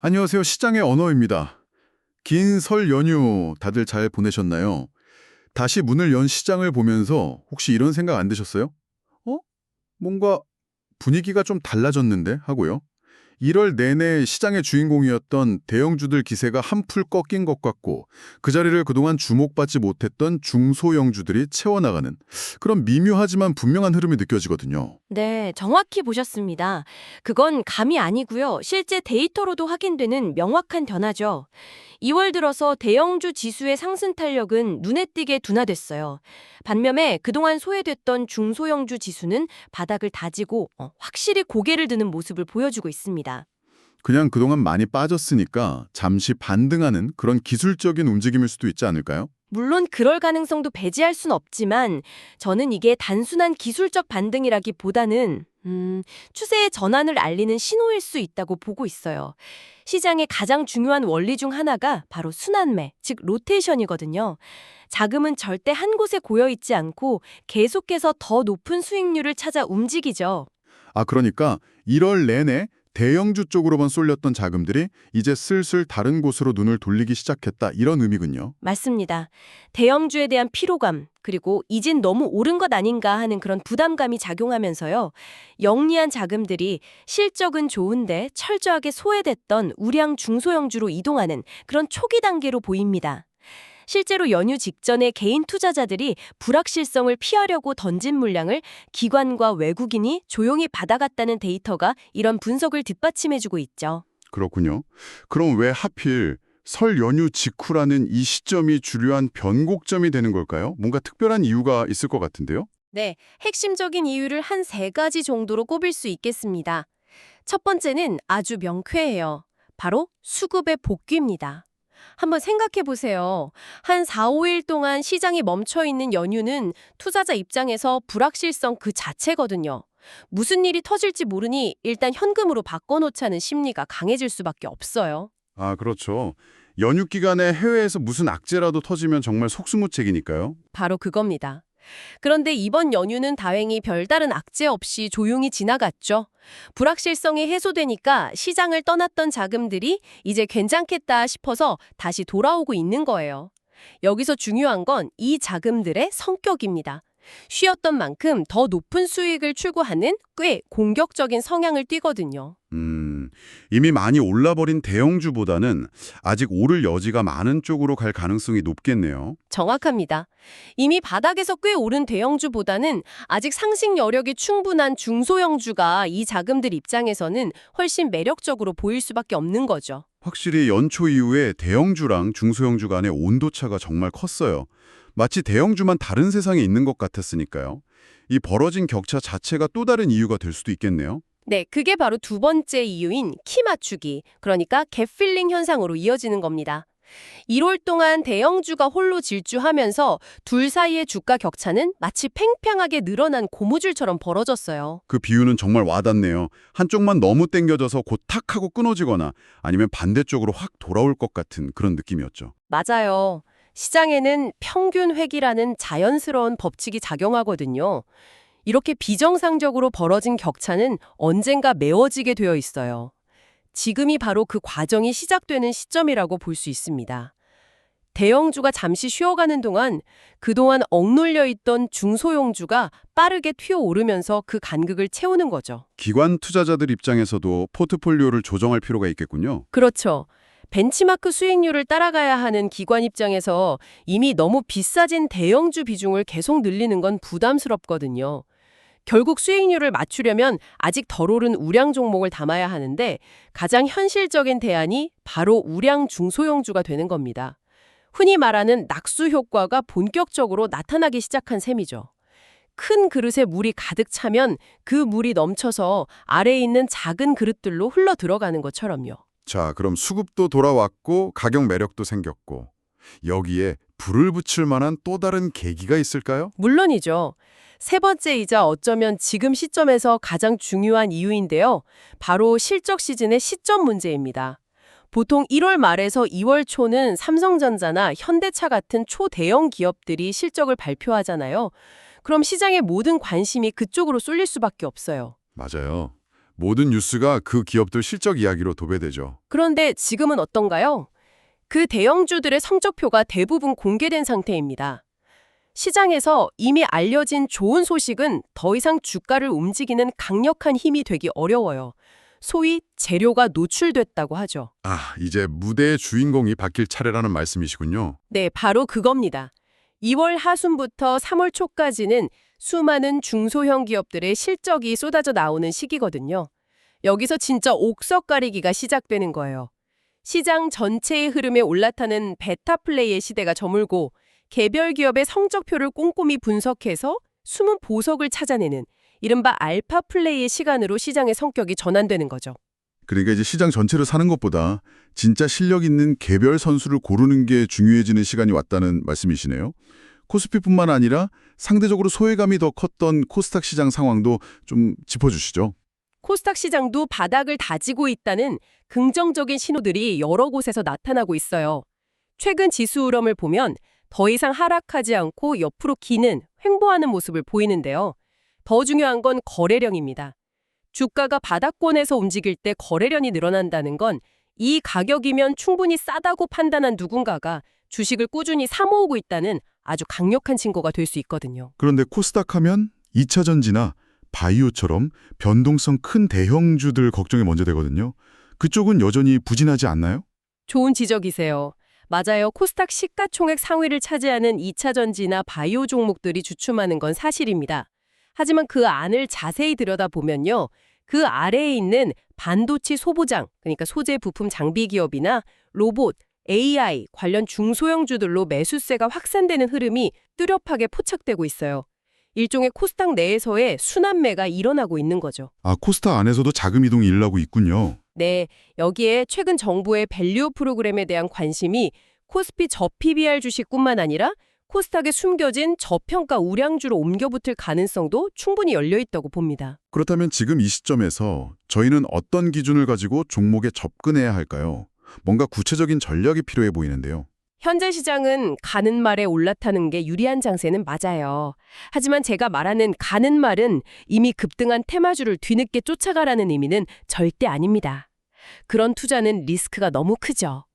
안녕하세요. 시장의 언어입니다. 긴 설 연휴 다들 잘 보내셨나요? 다시 문을 연 시장을 보면서 혹시 이런 생각 안 드셨어요? 어? 뭔가 분위기가 좀 달라졌는데 하고요. 1월 내내 시장의 주인공이었던 대형주들 기세가 한풀 꺾인 것 같고 그 자리를 그동안 주목받지 못했던 중소형주들이 채워나가는 그런 미묘하지만 분명한 흐름이 느껴지거든요. 네, 정확히 보셨습니다. 그건 감이 아니고요. 실제 데이터로도 확인되는 명확한 변화죠. 2월 들어서 대형주 지수의 상승 탄력은 눈에 띄게 둔화됐어요. 반면에 그동안 소외됐던 중소형주 지수는 바닥을 다지고 확실히 고개를 드는 모습을 보여주고 있습니다. 그냥 그동안 많이 빠졌으니까 잠시 반등하는 그런 기술적인 움직임일 수도 있지 않을까요? 물론 그럴 가능성도 배제할 순 없지만 저는 이게 단순한 기술적 반등이라기보다는 추세의 전환을 알리는 신호일 수 있다고 보고 있어요. 시장의 가장 중요한 원리 중 하나가 바로 순환매, 즉 로테이션이거든요. 자금은 절대 한 곳에 고여 있지 않고 계속해서 더 높은 수익률을 찾아 움직이죠. 그러니까 1월 내내 대형주 쪽으로만 쏠렸던 자금들이 이제 슬슬 다른 곳으로 눈을 돌리기 시작했다 이런 의미군요. 맞습니다. 대형주에 대한 피로감, 그리고 이젠 너무 오른 것 아닌가 하는 그런 부담감이 작용하면서요. 영리한 자금들이 실적은 좋은데 철저하게 소외됐던 우량 중소형주로 이동하는 그런 초기 단계로 보입니다. 실제로 연휴 직전에 개인 투자자들이 불확실성을 피하려고 던진 물량을 기관과 외국인이 조용히 받아갔다는 데이터가 이런 분석을 뒷받침해주고 있죠. 그렇군요. 그럼 왜 하필 설 연휴 직후라는 이 시점이 주요한 변곡점이 되는 걸까요? 뭔가 특별한 이유가 있을 것 같은데요? 네, 핵심적인 이유를 한 세 가지 정도로 꼽을 수 있겠습니다. 첫 번째는 아주 명쾌해요. 바로 수급의 복귀입니다. 한번 생각해 보세요. 한 4, 5일 동안 시장이 멈춰 있는 연휴는 투자자 입장에서 불확실성 그 자체거든요. 무슨 일이 터질지 모르니 일단 현금으로 바꿔놓자는 심리가 강해질 수밖에 없어요. 그렇죠. 연휴 기간에 해외에서 무슨 악재라도 터지면 정말 속수무책이니까요. 바로 그겁니다. 그런데 이번 연휴는 다행히 별다른 악재 없이 조용히 지나갔죠. 불확실성이 해소되니까 시장을 떠났던 자금들이 이제 괜찮겠다 싶어서 다시 돌아오고 있는 거예요. 여기서 중요한 건 이 자금들의 성격입니다. 쉬었던 만큼 더 높은 수익을 추구하는 꽤 공격적인 성향을 띠거든요. 이미 많이 올라버린 대형주보다는 아직 오를 여지가 많은 쪽으로 갈 가능성이 높겠네요. 정확합니다. 이미 바닥에서 꽤 오른 대형주보다는 아직 상승 여력이 충분한 중소형주가 이 자금들 입장에서는 훨씬 매력적으로 보일 수밖에 없는 거죠. 확실히 연초 이후에 대형주랑 중소형주 간의 온도차가 정말 컸어요. 마치 대형주만 다른 세상에 있는 것 같았으니까요. 이 벌어진 격차 자체가 또 다른 이유가 될 수도 있겠네요. 네, 그게 바로 두 번째 이유인 키 맞추기, 그러니까 갭필링 현상으로 이어지는 겁니다. 1월 동안 대형주가 홀로 질주하면서 둘 사이의 주가 격차는 마치 팽팽하게 늘어난 고무줄처럼 벌어졌어요. 그 비유는 정말 와닿네요. 한쪽만 너무 땡겨져서 곧 탁 하고 끊어지거나 아니면 반대쪽으로 확 돌아올 것 같은 그런 느낌이었죠. 맞아요. 시장에는 평균 획이라는 자연스러운 법칙이 작용하거든요. 이렇게 비정상적으로 벌어진 격차는 언젠가 메워지게 되어 있어요. 지금이 바로 그 과정이 시작되는 시점이라고 볼 수 있습니다. 대형주가 잠시 쉬어가는 동안 그동안 억눌려 있던 중소형주가 빠르게 튀어오르면서 그 간극을 채우는 거죠. 기관 투자자들 입장에서도 포트폴리오를 조정할 필요가 있겠군요. 그렇죠. 벤치마크 수익률을 따라가야 하는 기관 입장에서 이미 너무 비싸진 대형주 비중을 계속 늘리는 건 부담스럽거든요. 결국 수익률을 맞추려면 아직 덜 오른 우량 종목을 담아야 하는데 가장 현실적인 대안이 바로 우량 중소형주가 되는 겁니다. 흔히 말하는 낙수 효과가 본격적으로 나타나기 시작한 셈이죠. 큰 그릇에 물이 가득 차면 그 물이 넘쳐서 아래에 있는 작은 그릇들로 흘러 들어가는 것처럼요. 자, 그럼 수급도 돌아왔고 가격 매력도 생겼고 여기에 불을 붙일 만한 또 다른 계기가 있을까요? 물론이죠. 세 번째이자 어쩌면 지금 시점에서 가장 중요한 이유인데요. 바로 실적 시즌의 시점 문제입니다. 보통 1월 말에서 2월 초는 삼성전자나 현대차 같은 초대형 기업들이 실적을 발표하잖아요. 그럼 시장의 모든 관심이 그쪽으로 쏠릴 수밖에 없어요. 맞아요. 모든 뉴스가 그 기업들 실적 이야기로 도배되죠. 그런데 지금은 어떤가요? 그 대형주들의 성적표가 대부분 공개된 상태입니다. 시장에서 이미 알려진 좋은 소식은 더 이상 주가를 움직이는 강력한 힘이 되기 어려워요. 소위 재료가 노출됐다고 하죠. 아, 이제 무대의 주인공이 바뀔 차례라는 말씀이시군요. 네, 바로 그겁니다. 2월 하순부터 3월 초까지는 수많은 중소형 기업들의 실적이 쏟아져 나오는 시기거든요. 여기서 진짜 옥석 가리기가 시작되는 거예요. 시장 전체의 흐름에 올라타는 베타 플레이의 시대가 저물고 개별 기업의 성적표를 꼼꼼히 분석해서 숨은 보석을 찾아내는 이른바 알파 플레이의 시간으로 시장의 성격이 전환되는 거죠. 그러니까 이제 시장 전체를 사는 것보다 진짜 실력 있는 개별 선수를 고르는 게 중요해지는 시간이 왔다는 말씀이시네요. 코스피뿐만 아니라 상대적으로 소외감이 더 컸던 코스닥 시장 상황도 좀 짚어주시죠. 코스닥 시장도 바닥을 다지고 있다는 긍정적인 신호들이 여러 곳에서 나타나고 있어요. 최근 지수 흐름을 보면 더 이상 하락하지 않고 옆으로 기는 횡보하는 모습을 보이는데요. 더 중요한 건 거래량입니다. 주가가 바닥권에서 움직일 때 거래량이 늘어난다는 건 이 가격이면 충분히 싸다고 판단한 누군가가 주식을 꾸준히 사모으고 있다는 아주 강력한 증거가 될 수 있거든요. 그런데 코스닥 하면 2차 전지나 바이오처럼 변동성 큰 대형주들 걱정이 먼저 되거든요. 그쪽은 여전히 부진하지 않나요? 좋은 지적이세요. 맞아요. 코스닥 시가총액 상위를 차지하는 2차 전지나 바이오 종목들이 주춤하는 건 사실입니다. 하지만 그 안을 자세히 들여다보면요. 그 아래에 있는 반도체 소보장, 그러니까 소재 부품 장비 기업이나 로봇, AI 관련 중소형주들로 매수세가 확산되는 흐름이 뚜렷하게 포착되고 있어요. 일종의 코스닥 내에서의 순환매가 일어나고 있는 거죠. 아, 코스닥 안에서도 자금 이동이 일어나고 있군요. 네, 여기에 최근 정부의 밸류 프로그램에 대한 관심이 코스피 저PBR 주식뿐만 아니라 코스닥에 숨겨진 저평가 우량주로 옮겨붙을 가능성도 충분히 열려 있다고 봅니다. 그렇다면 지금 이 시점에서 저희는 어떤 기준을 가지고 종목에 접근해야 할까요? 뭔가 구체적인 전략이 필요해 보이는데요. 현재 시장은 가는 말에 올라타는 게 유리한 장세는 맞아요. 하지만 제가 말하는 가는 말은 이미 급등한 테마주를 뒤늦게 쫓아가라는 의미는 절대 아닙니다. 그런 투자는 리스크가 너무 크죠.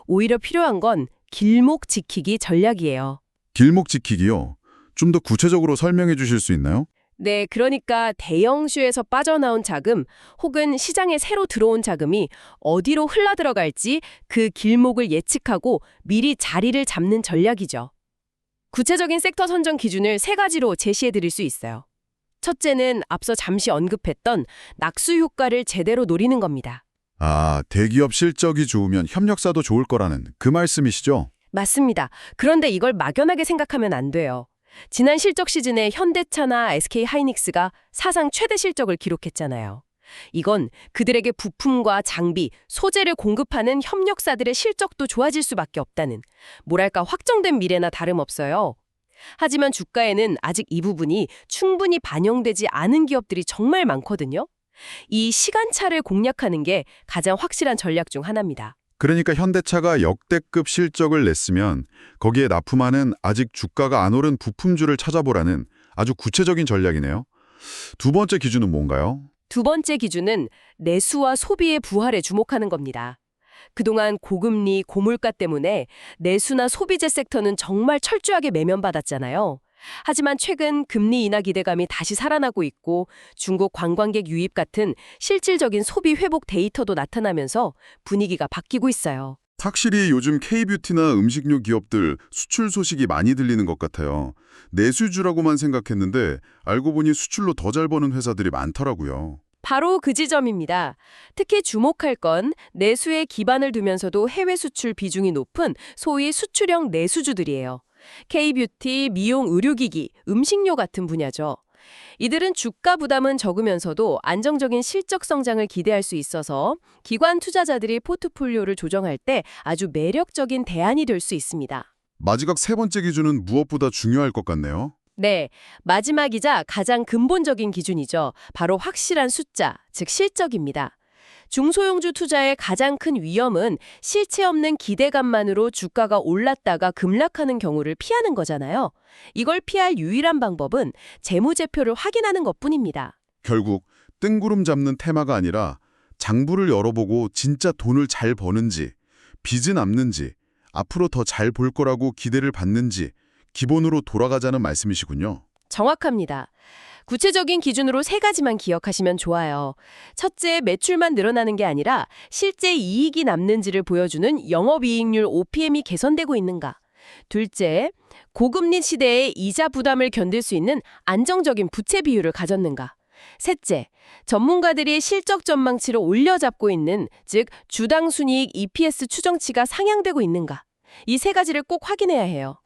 오히려 필요한 건 길목 지키기 전략이에요. 길목 지키기요. 좀 더 구체적으로 설명해 주실 수 있나요? 네, 그러니까 대형주에서 빠져나온 자금 혹은 시장에 새로 들어온 자금이 어디로 흘러들어갈지 그 길목을 예측하고 미리 자리를 잡는 전략이죠. 구체적인 섹터 선정 기준을 세 가지로 제시해 드릴 수 있어요. 첫째는 앞서 잠시 언급했던 낙수 효과를 제대로 노리는 겁니다. 아, 대기업 실적이 좋으면 협력사도 좋을 거라는 그 말씀이시죠? 맞습니다. 그런데 이걸 막연하게 생각하면 안 돼요. 지난 실적 시즌에 현대차나 SK하이닉스가 사상 최대 실적을 기록했잖아요. 이건 그들에게 부품과 장비, 소재를 공급하는 협력사들의 실적도 좋아질 수밖에 없다는, 뭐랄까 확정된 미래나 다름없어요. 하지만 주가에는 아직 이 부분이 충분히 반영되지 않은 기업들이 정말 많거든요. 이 시간차를 공략하는 게 가장 확실한 전략 중 하나입니다. 그러니까 현대차가 역대급 실적을 냈으면 거기에 납품하는 아직 주가가 안 오른 부품주를 찾아보라는 아주 구체적인 전략이네요. 두 번째 기준은 뭔가요? 두 번째 기준은 내수와 소비의 부활에 주목하는 겁니다. 그동안 고금리, 고물가 때문에 내수나 소비재 섹터는 정말 철저하게 매면받았잖아요. 하지만 최근 금리 인하 기대감이 다시 살아나고 있고 중국 관광객 유입 같은 실질적인 소비 회복 데이터도 나타나면서 분위기가 바뀌고 있어요. 확실히 요즘 K뷰티나 음식료 기업들 수출 소식이 많이 들리는 것 같아요. 내수주라고만 생각했는데 알고 보니 수출로 더 잘 버는 회사들이 많더라고요. 바로 그 지점입니다. 특히 주목할 건 내수에 기반을 두면서도 해외 수출 비중이 높은 소위 수출형 내수주들이에요. K뷰티, 미용 의료기기, 음식료 같은 분야죠. 이들은 주가 부담은 적으면서도 안정적인 실적 성장을 기대할 수 있어서 기관 투자자들이 포트폴리오를 조정할 때 아주 매력적인 대안이 될 수 있습니다. 마지막 세 번째 기준은 무엇보다 중요할 것 같네요. 네, 마지막이자 가장 근본적인 기준이죠. 바로 확실한 숫자, 즉 실적입니다. 중소형주 투자의 가장 큰 위험은 실체 없는 기대감만으로 주가가 올랐다가 급락하는 경우를 피하는 거잖아요. 이걸 피할 유일한 방법은 재무제표를 확인하는 것뿐입니다. 결국 뜬구름 잡는 테마가 아니라 장부를 열어보고 진짜 돈을 잘 버는지, 빚은 남는지, 앞으로 더 잘 볼 거라고 기대를 받는지 기본으로 돌아가자는 말씀이시군요. 정확합니다. 구체적인 기준으로 세 가지만 기억하시면 좋아요. 첫째, 매출만 늘어나는 게 아니라 실제 이익이 남는지를 보여주는 영업이익률 OPM이 개선되고 있는가. 둘째, 고금리 시대에 이자 부담을 견딜 수 있는 안정적인 부채 비율을 가졌는가. 셋째, 전문가들이 실적 전망치를 올려잡고 있는, 즉 주당 순이익 EPS 추정치가 상향되고 있는가. 이 세 가지를 꼭 확인해야 해요.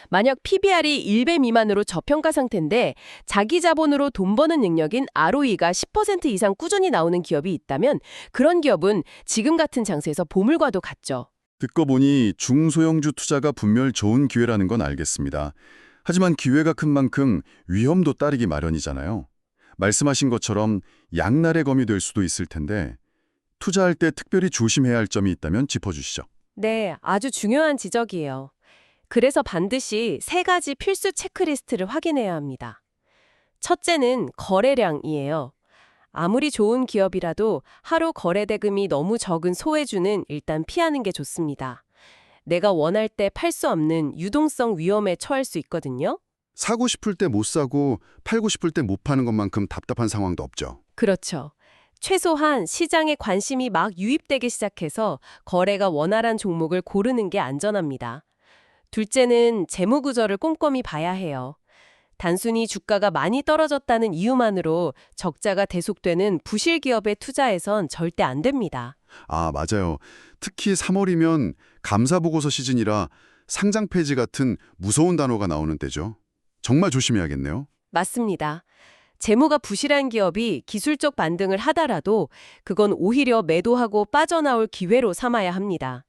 만약 PBR이 1배 미만으로 저평가 상태인데 자기 자본으로 돈 버는 능력인 ROE가 10% 이상 꾸준히 나오는 기업이 있다면 그런 기업은 지금 같은 장세에서 보물과도 같죠. 듣고 보니 중소형주 투자가 분명 좋은 기회라는 건 알겠습니다. 하지만 기회가 큰 만큼 위험도 따르기 마련이잖아요. 말씀하신 것처럼 양날의 검이 될 수도 있을 텐데 투자할 때 특별히 조심해야 할 점이 있다면 짚어주시죠. 네, 아주 중요한 지적이에요. 그래서 반드시 세 가지 필수 체크리스트를 확인해야 합니다. 첫째는 거래량이에요. 아무리 좋은 기업이라도 하루 거래 대금이 너무 적은 소외주는 일단 피하는 게 좋습니다. 내가 원할 때 팔 수 없는 유동성 위험에 처할 수 있거든요. 사고 싶을 때 못 사고 팔고 싶을 때 못 파는 것만큼 답답한 상황도 없죠. 그렇죠. 최소한 시장에 관심이 막 유입되기 시작해서 거래가 원활한 종목을 고르는 게 안전합니다. 둘째는 재무 구조를 꼼꼼히 봐야 해요. 단순히 주가가 많이 떨어졌다는 이유만으로 적자가 대속되는 부실 기업에 투자해선 절대 안 됩니다. 아, 맞아요. 특히 3월이면 감사보고서 시즌이라 상장 폐지 같은 무서운 단어가 나오는 때죠. 정말 조심해야겠네요. 맞습니다. 재무가 부실한 기업이 기술적 반등을 하더라도 그건 오히려 매도하고 빠져나올 기회로 삼아야 합니다.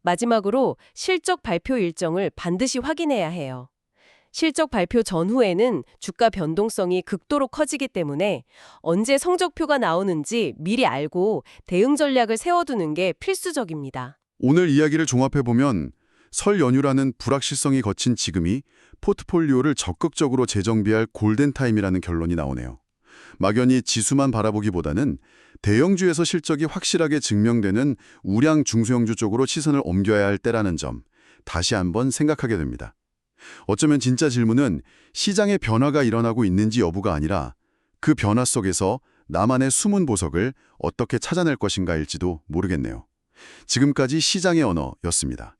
마지막으로 실적 발표 일정을 반드시 확인해야 해요. 실적 발표 전후에는 주가 변동성이 극도로 커지기 때문에 언제 성적표가 나오는지 미리 알고 대응 전략을 세워두는 게 필수적입니다. 오늘 이야기를 종합해보면 설 연휴라는 불확실성이 거친 지금이 포트폴리오를 적극적으로 재정비할 골든타임이라는 결론이 나오네요. 막연히 지수만 바라보기보다는 대형주에서 실적이 확실하게 증명되는 우량 중소형주 쪽으로 시선을 옮겨야 할 때라는 점 다시 한번 생각하게 됩니다. 어쩌면 진짜 질문은 시장의 변화가 일어나고 있는지 여부가 아니라 그 변화 속에서 나만의 숨은 보석을 어떻게 찾아낼 것인가일지도 모르겠네요. 지금까지 시장의 언어였습니다.